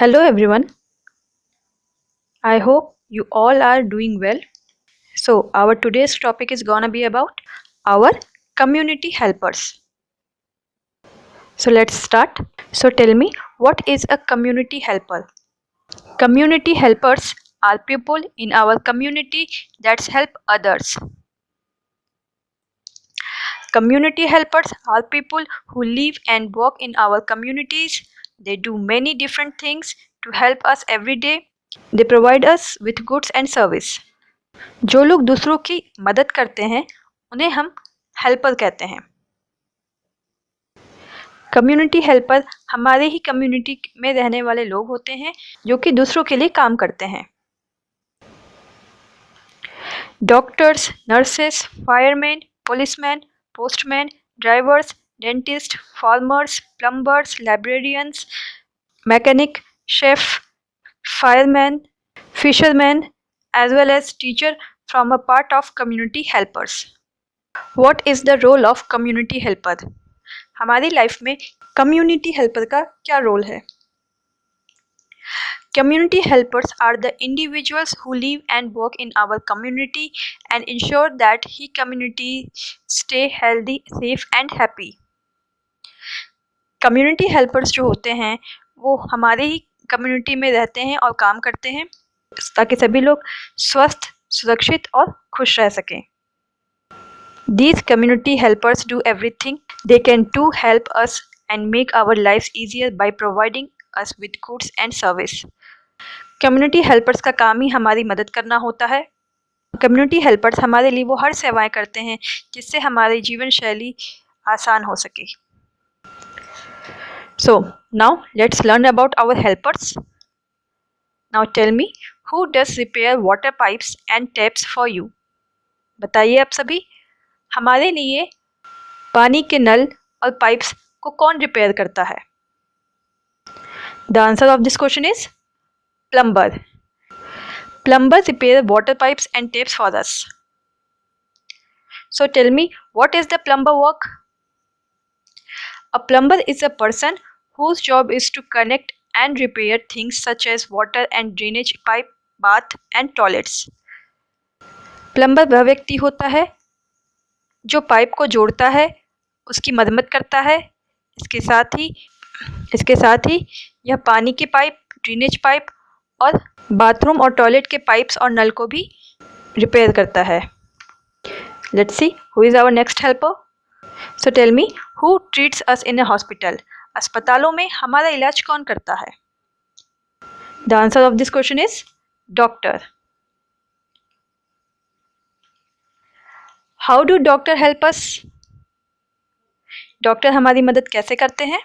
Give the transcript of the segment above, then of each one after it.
Hello everyone. I hope you all are doing well. So, our today's topic is gonna be about our community helpers. So, let's start. So, tell me, what is a community helper? Community helpers are people in our community that help others. Community helpers are people who live and work in our communities. They do many different things to help us every day. They provide us with goods and service. जो लोग दूसरों की मदद करते हैं उन्हें हम helper कहते हैं। कम्युनिटी हेल्पर हमारे ही कम्युनिटी में रहने वाले लोग होते हैं जो कि दूसरों के लिए काम करते हैं। Doctors, nurses, fireman, policeman, postman, drivers, dentist, farmers, plumbers, librarians, mechanic, chef, fireman, fisherman, as well as teacher from a part of community helpers. What is the role of community helper? हमारी life में community helper का क्या role है? Community helpers are the individuals who live and work in our community and ensure that the community stay healthy, safe and happy. Community helpers जो होते हैं वो हमारे ही कम्युनिटी में रहते हैं और काम करते हैं ताकि सभी लोग स्वस्थ, सुरक्षित और खुश रह सकें। These community helpers do everything they can to help us and make our lives easier by providing us with goods and service. Community helpers का काम ही हमारी मदद करना होता है। Community helpers हमारे लिए वो हर सेवाएं करते हैं जिससे हमारी जीवन शैली आसान हो सके। So now let's learn about our helpers. Now tell me, who does repair water pipes and taps for you? बताइए आप सभी, हमारे लिए पानी के नल और पाइप्स को कौन रिपेयर करता है? The answer of this question is plumber. Plumber repair water pipes and taps for us. So tell me, what is the plumber work? A plumber is a person whose job is to connect and repair things such as water and drainage pipe, bath and toilets. Plumber वह व्यक्ति होता है जो pipe को जोड़ता है, उसकी मरम्मत करता है। इसके साथ ही यह पानी के पाइप, ड्रेनेज पाइप और बाथरूम और टॉयलेट के पाइप्स और नल को भी रिपेयर करता है। Let's see who is our next helper. So tell me, who treats us in a hospital? अस्पतालों में हमारा इलाज कौन करता है? The answer of this question is doctor. How do doctor help us? Doctor हमारी मदद कैसे करते हैं?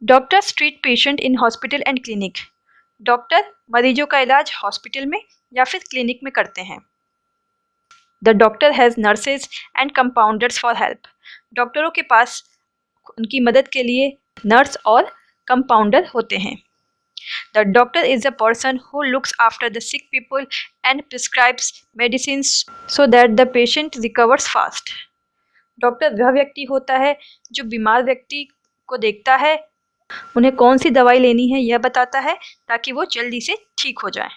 Doctors treat patient in hospital and clinic. Doctor मरीजों का इलाज हॉस्पिटल में या फिर क्लिनिक में करते हैं। The doctor has nurses and compounders for help. डॉक्टरों के पास उनकी मदद के लिए नर्स और कंपाउंडर होते हैं। The doctor is a person who looks after the sick people and prescribes medicines so that the patient recovers fast. Doctor वह व्यक्ति होता है जो बीमार व्यक्ति को देखता है, उन्हें कौन सी दवाई लेनी है यह बताता है ताकि वो जल्दी से ठीक हो जाए।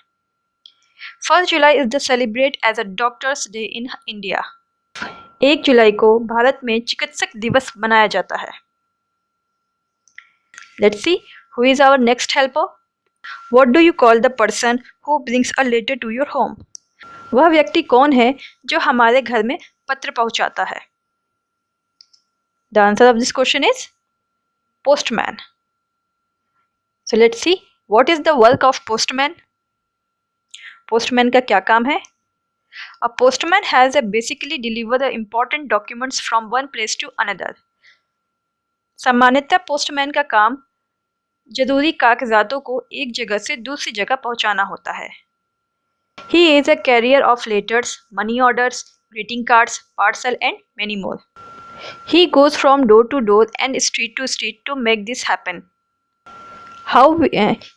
1 जुलाई is the celebrate as a Doctors Day in India. 1 जुलाई को भारत में चिकित्सक दिवस मनाया जाता है। Let's see who is our next helper. What do you call the person who brings a letter to your home? वह व्यक्ति कौन है जो हमारे घर में पत्र पहुंचाता है? The answer of this question is postman. So let's see what is the work of postman. Postman का क्या काम है? A postman has a basically deliver the important documents from one place to another. सामान्यतः postman का काम जरूरी कागजातों को एक जगह से दूसरी जगह पहुंचाना होता है। He is a carrier of letters, money orders, greeting cards, parcel and many more. He goes from door to door and street to street to make this happen.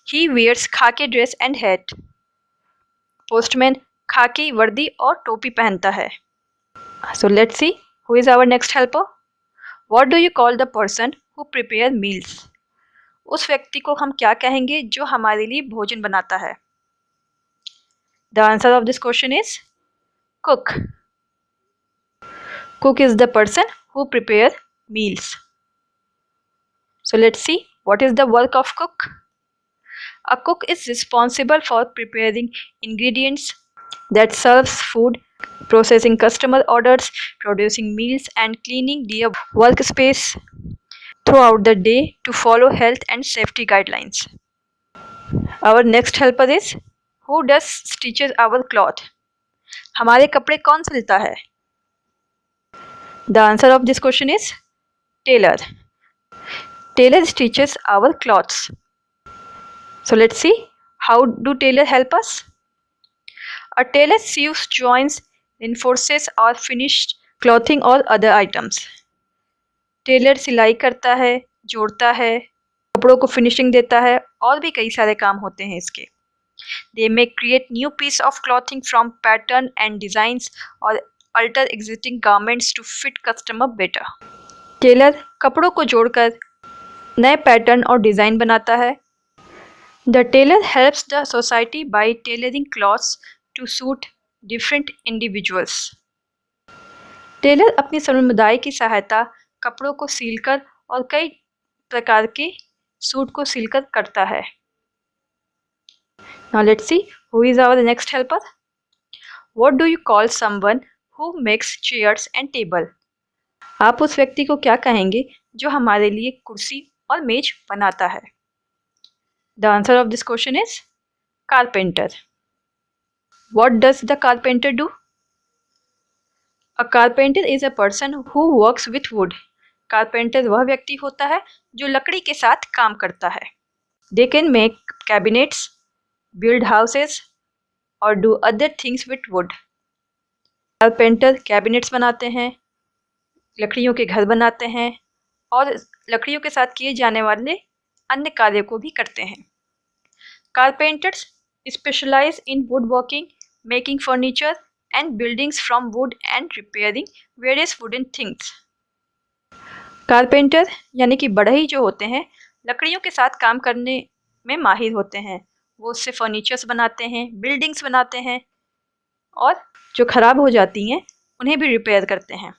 He wears khaki dress and hat. Postman खाकी वर्दी और टोपी पहनता है। So let's see who is our next helper. What do you call the person who prepare meals? उस व्यक्ति को हम क्या कहेंगे जो हमारे लिए भोजन बनाता है? The answer of this question is cook. Cook is the person who prepare meals. So let's see what is the work of cook. A cook is responsible for preparing ingredients that serves food, processing customer orders, producing meals and cleaning their workspace throughout the day to follow health and safety guidelines. Our next helper is who does stitches our cloth. हमारे कपड़े कौन सिलता है? The answer of this question is tailor. Tailor stitches our clothes. So let's see how do tailor help us. A tailor sews, joins, reinforces or finished clothing or other items. Tailor सिलाई करता है, जोड़ता है, कपड़ों को finishing देता है और भी कई सारे काम होते हैं इसके. They may create new piece of clothing from pattern and designs or alter existing garments to fit customer better. Tailor कपड़ों को जोड़कर नए पैटर्न और डिज़ाइन बनाता है. The tailor helps the society by tailoring clothes to suit different individuals. Tailor अपनी समुदाय की सहायता कपड़ों को सीलकर और कई प्रकार के सूट को सीलकर करता है. Now let's see who is our next helper. What do you call someone who makes chairs and table? आप उस व्यक्ति को क्या कहेंगे जो हमारे लिए कुर्सी और मेज बनाता है? The answer of this question is carpenter. What does the carpenter do? A carpenter is a person who works with wood. Carpenter वह व्यक्ति होता है जो लकड़ी के साथ काम करता है. They can make cabinets, build houses or do other things with wood. Carpenter cabinets बनाते हैं, लकड़ियों के घर बनाते हैं और लकड़ियों के साथ किए जाने वाले अन्य कार्यों को भी करते हैं. Carpenters specialize in wood working, making furniture and buildings from wood and repairing various wooden things. Carpenter यानी कि बढ़ई जो होते हैं लकड़ियों के साथ काम करने में माहिर होते हैं. वो उससे फर्नीचर्स बनाते हैं, बिल्डिंग्स बनाते हैं और जो ख़राब हो जाती हैं उन्हें भी रिपेयर करते हैं.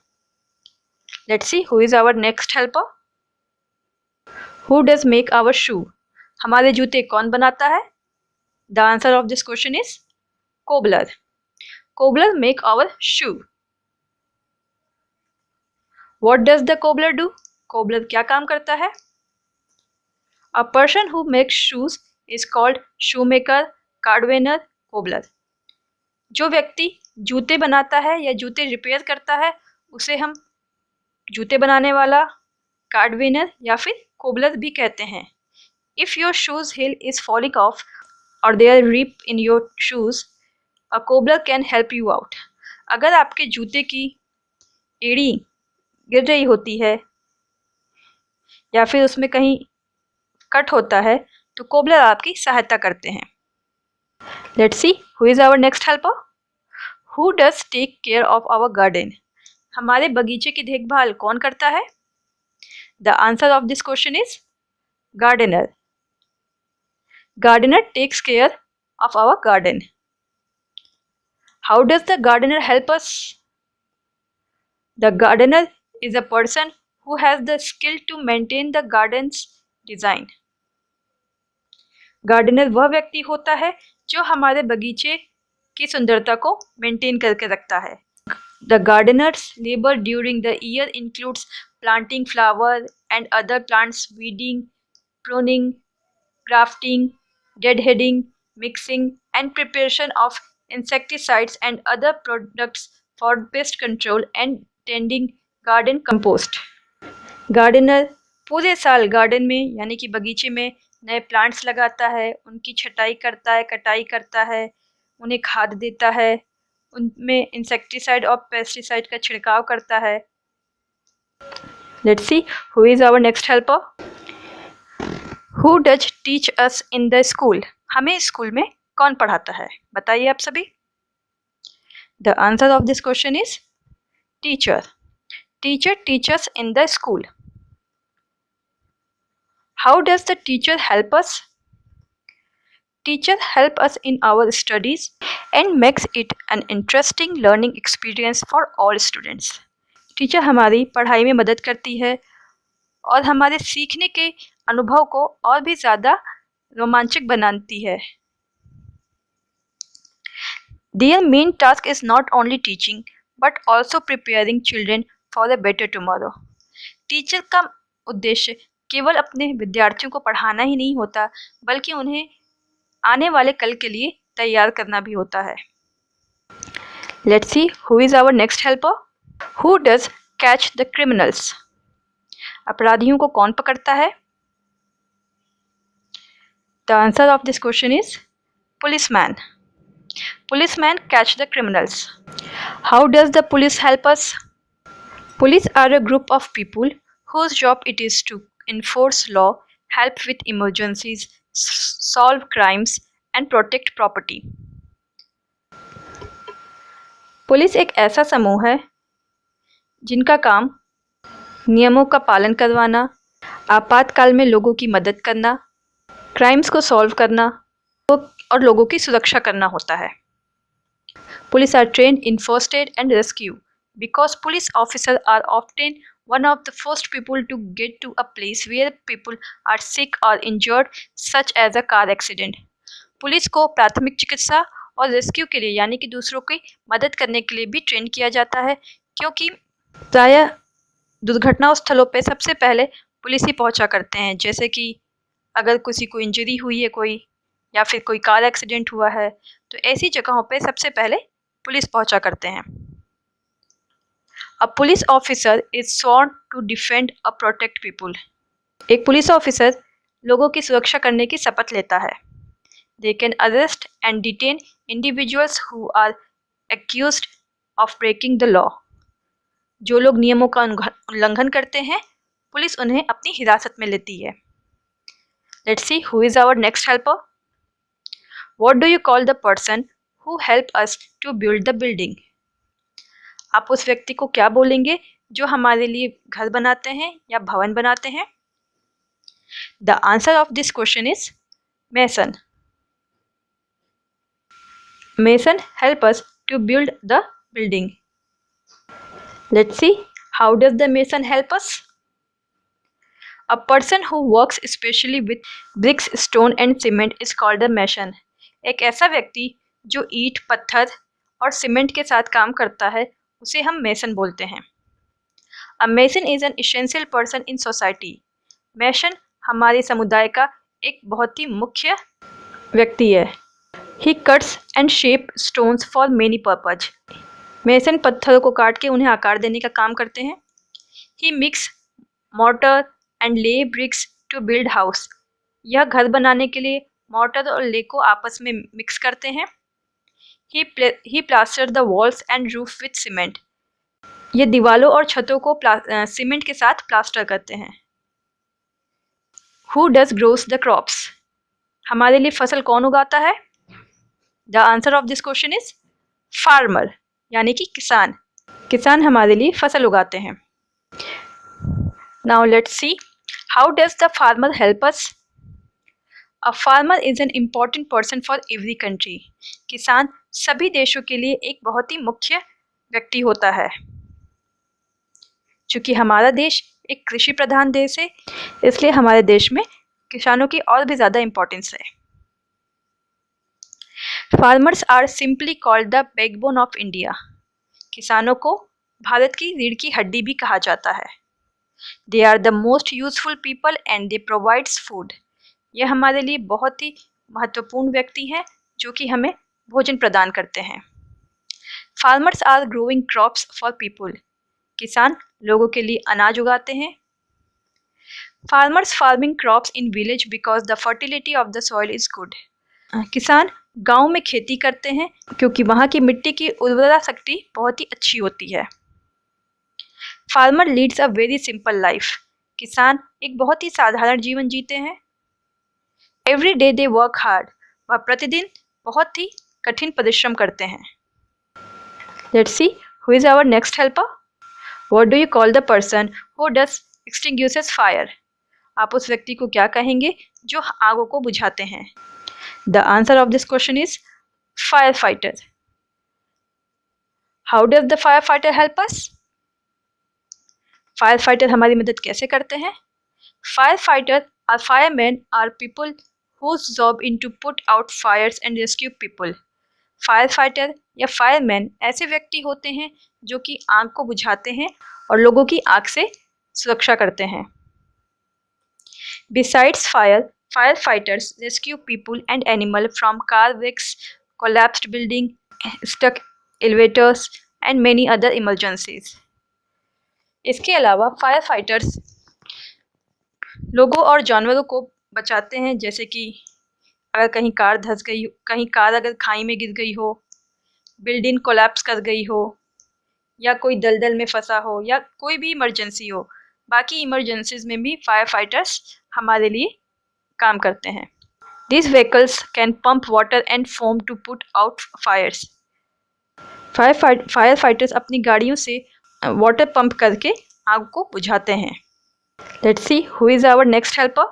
Let's see who is our next helper. Who does make our shoe. हमारे जूते कौन बनाता है? The answer of this question is cobbler. Cobbler make our shoe. What does the cobbler do. Cobbler क्या काम करता है? A person who makes shoes is called shoe maker, cordwainer, cobbler. जो व्यक्ति जूते बनाता है या जूते रिपेयर करता है उसे हम जूते बनाने वाला, कार्डवेनर या फिर कोबलर भी कहते हैं. If your shoes heel is falling off और there rip in your shoes, a cobbler can help you out. अगर आपके जूते की एड़ी गिर रही होती है या फिर उसमें कहीं कट होता है तो कोबलर आपकी सहायता करते हैं. Let's see who is our next helper. Who does take care of our garden. हमारे बगीचे की देखभाल कौन करता है? The answer of this question is gardener. Gardener takes care of our garden. How does the gardener help us? The gardener is a person who has the skill to maintain the garden's design. Gardener वह व्यक्ति होता है जो हमारे बगीचे की सुंदरता को मेंटेन करके रखता है. The gardener's labor during the year includes planting flower and other plants, weeding, pruning, grafting, deadheading, mixing and preparation of insecticides and other products for pest control and tending garden compost. Gardener पूरे साल garden में यानी कि बगीचे में नए plants लगाता है, उनकी छटाई करता है, कटाई करता है, उन्हें खाद देता है, उनमें इंसेक्टिसाइड और पेस्टिसाइड का छिड़काव करता है. Let's see who is our next helper. Who does teach us in the school. हमें स्कूल में कौन पढ़ाता है? बताइए आप सभी. The answer of this question is teacher. Teacher teaches in the school. How does the teacher help us? Teacher help us in our studies and makes it an interesting learning experience for all students. Teacher हमारी पढ़ाई में मदद करती है और हमारे सीखने के अनुभव को और भी ज़्यादा रोमांचक बनाती है. Their main task is not only teaching but also preparing children for a better tomorrow. Teacher का उद्देश्य केवल अपने विद्यार्थियों को पढ़ाना ही नहीं होता बल्कि उन्हें आने वाले कल के लिए तैयार करना भी होता है. Let's see who is our next helper. Who does catch the criminals? अपराधियों को कौन पकड़ता है? The answer of this question is policeman. Policeman catch the criminals. How does the police help us? Police are a group of people whose job it is to enforce law, help with emergencies, solve crimes and protect property. Police एक ऐसा समूह है जिनका काम नियमों का पालन करवाना, आपातकाल में लोगों की मदद करना, क्राइम्स को सॉल्व करना और लोगों की सुरक्षा करना होता है. Police are trained in first aid and rescue because police officers are often one of the first people to get to a place where people are sick or injured, such as a car accident. Police को प्राथमिक चिकित्सा और rescue के लिए यानी कि दूसरों की मदद करने के लिए भी ट्रेन किया जाता है क्योंकि प्रायः दुर्घटना स्थलों पर सबसे पहले पुलिस ही पहुंचा करते हैं. जैसे कि अगर किसी को इंजरी हुई है कोई या फिर कोई कार एक्सीडेंट हुआ है तो ऐसी जगहों पे सबसे पहले पुलिस पहुंचा करते हैं. A police officer is sworn to defend और प्रोटेक्ट पीपुल. एक पुलिस ऑफिसर लोगों की सुरक्षा करने की शपथ लेता है. They can arrest and detain individuals who are accused of breaking the law. जो लोग नियमों का उल्लंघन करते हैं पुलिस उन्हें अपनी हिरासत में लेती है. Let's see who is our next helper. What do you call the person who help us to build the building? आप उस व्यक्ति को क्या बोलेंगे जो हमारे लिए घर बनाते हैं या भवन बनाते हैं? The answer of this question is mason. Mason help us to build the building. Let's see how does the mason help us? A person who works especially with bricks, stone and cement is called a mason. एक ऐसा व्यक्ति जो ईंट, पत्थर और cement के साथ काम करता है उसे हम मेसन बोलते हैं. A mason is an essential person in society. Mason हमारे समुदाय का एक बहुत ही मुख्य व्यक्ति है. He cuts and shape stones for many purpose. Mason पत्थरों को काट के उन्हें आकार देने का काम करते हैं. ही मिक्स मोर्टर एंड ले ब्रिक्स टू बिल्ड हाउस. यह घर बनाने के लिए मोर्टर और ले को आपस में मिक्स करते हैं. He plaster the walls and roof with cement. ये दीवारों और छतों को सीमेंट के साथ प्लास्टर करते हैं. Who does grows the crops. हमारे लिए फसल कौन उगाता है? The answer of this question is farmer यानी कि किसान. किसान हमारे लिए फसल उगाते हैं. Now let's see how does the farmer help us. A farmer is an important person for every country. किसान सभी देशों के लिए एक बहुत ही मुख्य व्यक्ति होता है. चूँकि हमारा देश एक कृषि प्रधान देश है इसलिए हमारे देश में किसानों की और भी ज़्यादा इम्पोर्टेंस है. Farmers are simply called the backbone of India. किसानों को भारत की रीढ़ की हड्डी भी कहा जाता है. They are the most useful people and they provides food. यह हमारे लिए बहुत ही महत्वपूर्ण व्यक्ति हैं जो कि हमें भोजन प्रदान करते हैं. Farmers are growing crops for people. किसान लोगों के लिए अनाज उगाते हैं. Farmers farming crops in village because the fertility of the soil is good. किसान गांव में खेती करते हैं क्योंकि वहाँ की मिट्टी की उर्वरा शक्ति बहुत ही अच्छी होती है. Farmer leads a very simple life. किसान एक बहुत ही साधारण जीवन जीते हैं. Every day they work hard. वह प्रतिदिन बहुत ही कठिन परिश्रम करते हैं. Let's see who is our next helper. What do you call the person who does extinguishes fire. आप उस व्यक्ति को क्या कहेंगे जो आगों को बुझाते हैं? The answer of this question is firefighter. How does the firefighter help us? Firefighter हमारी मदद कैसे करते हैं? Firefighter or fireman are people whose job in to put out fires and rescue people. Fire fighter या fireman ऐसे व्यक्ति होते हैं जो कि आग को बुझाते हैं और लोगों की आग से सुरक्षा करते हैं। Besides fire, firefighters rescue people and animals from car wrecks, collapsed building, stuck elevators and many other emergencies. इसके अलावा फायर फाइटर्स लोगों और जानवरों को बचाते हैं, जैसे कि अगर कहीं कार धंस गई, कहीं कार अगर खाई में गिर गई हो, बिल्डिंग कोलैप्स कर गई हो, या कोई दलदल में फंसा हो, या कोई भी इमरजेंसी हो। बाकी इमरजेंसीज में भी फायर फाइटर्स हमारे लिए काम करते हैं। These vehicles can pump water and foam to put out fires. Fire fighters अपनी गाड़ियों से वाटर पंप करके आग को बुझाते हैं। Let's see who is our next helper.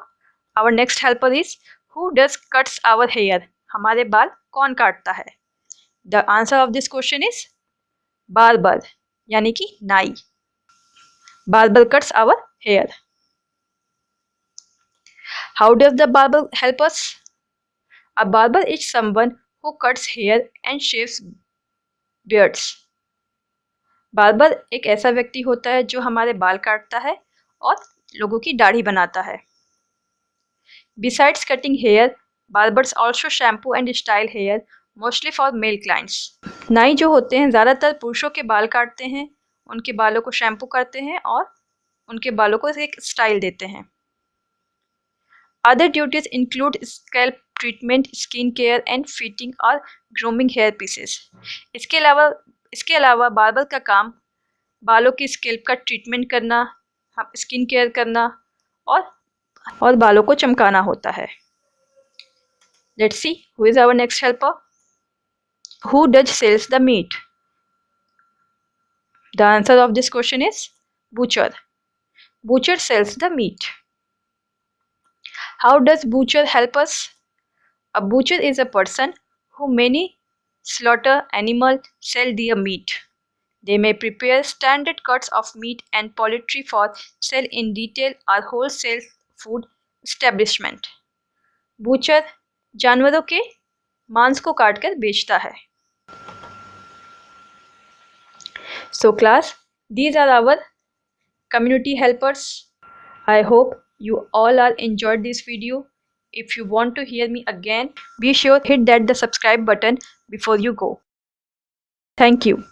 Our next helper is who does cuts our hair. हमारे बाल कौन काटता है? The answer of this question is barber, यानी कि नाई। Barber cuts our hair. How does the barber help us? A barber is someone who cuts hair and shaves beards. Barber एक ऐसा व्यक्ति होता है जो हमारे बाल काटता है और लोगों की दाढ़ी बनाता है। Besides cutting hair, barbers also shampoo and style hair, mostly for male clients. नाई जो होते हैं ज़्यादातर पुरुषों के बाल काटते हैं, उनके बालों को शैम्पू करते हैं और उनके बालों को एक स्टाइल देते हैं। Other duties include scalp treatment, skin care and fitting or grooming hair pieces. इसके अलावा बार्बर का काम बालों की स्कैल्प का ट्रीटमेंट करना, स्किन केयर करना और बालों को चमकाना होता है। Let's see who is our next helper. Who does sells the meat? The answer of this question is butcher. Butcher sells the meat. How does butcher help us? A butcher is a person who many slaughter animal, sell their meat. They may prepare standard cuts of meat and poultry for sale in retail or wholesale food establishment. Butcher जानवरों के मांस को काटकर बेचता है। So class, these are our community helpers. I hope you all are enjoyed this video. If you want to hear me again, be sure hit that the subscribe button before you go. Thank you.